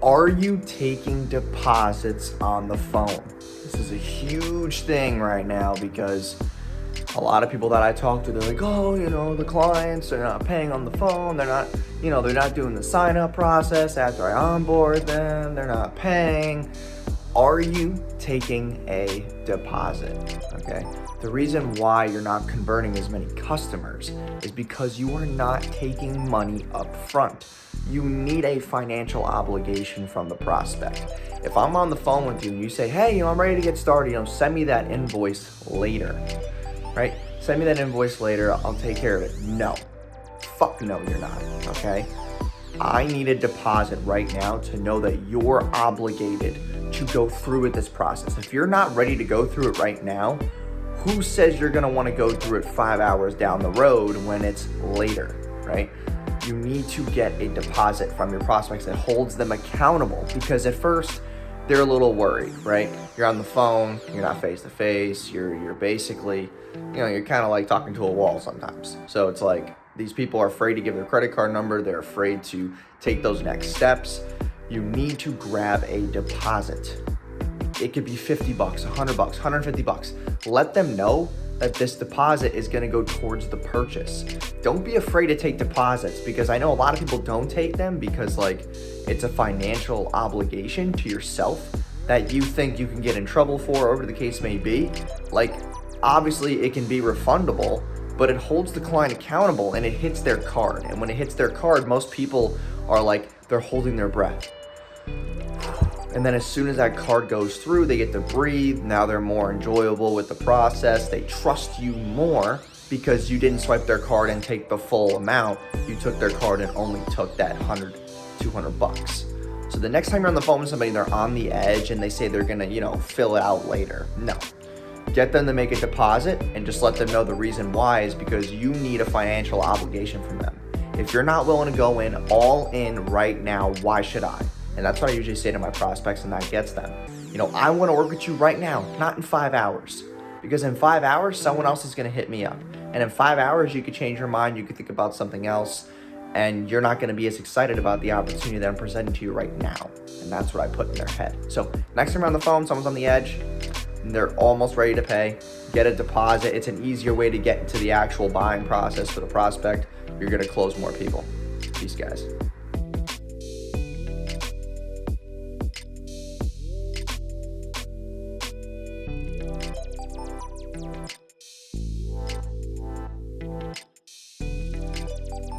Are you taking deposits on the phone? This is a huge thing right now because a lot of people that I talk to, they're like, oh, the clients are not paying on the phone. They're not doing the sign up process after I onboard them. They're not paying. Are you taking a deposit? Okay. The reason why you're not converting as many customers is because you are not taking money up front. You need a financial obligation from the prospect. If I'm on the phone with you and you say, hey, I'm ready to get started, send me that invoice later, right? Send me that invoice later, I'll take care of it. No, fuck no, you're not, okay? I need a deposit right now to know that you're obligated to go through with this process. If you're not ready to go through it right now, who says you're gonna wanna go through it 5 hours down the road when it's later, right? You need to get a deposit from your prospects that holds them accountable, because at first they're a little worried, right? You're on the phone, you're not face to face, you're basically, you're kind of like talking to a wall sometimes. So it's like these people are afraid to give their credit card number, they're afraid to take those next steps. You need to grab a deposit. It could be $50, $100, $150. Let them know that this deposit is going to go towards the purchase. Don't be afraid to take deposits, because I know a lot of people don't take them because it's a financial obligation to yourself that you think you can get in trouble for, or whatever the case may be. Obviously it can be refundable, but it holds the client accountable and it hits their card. And when it hits their card, most people are they're holding their breath. And then as soon as that card goes through, they get to breathe. Now they're more enjoyable with the process. They trust you more because you didn't swipe their card and take the full amount. You took their card and only took that $100, $200. So the next time you're on the phone with somebody, they're on the edge and they say they're gonna, fill it out later. No. Get them to make a deposit and just let them know the reason why is because you need a financial obligation from them. If you're not willing to go in all in right now, why should I? And that's what I usually say to my prospects, and that gets them. I want to work with you right now, not in 5 hours. Because in 5 hours, someone else is going to hit me up. And in 5 hours, you could change your mind, you could think about something else, and you're not going to be as excited about the opportunity that I'm presenting to you right now. And that's what I put in their head. So next time you're on the phone, someone's on the edge, and they're almost ready to pay, get a deposit. It's an easier way to get into the actual buying process for the prospect. You're going to close more people. Peace, guys.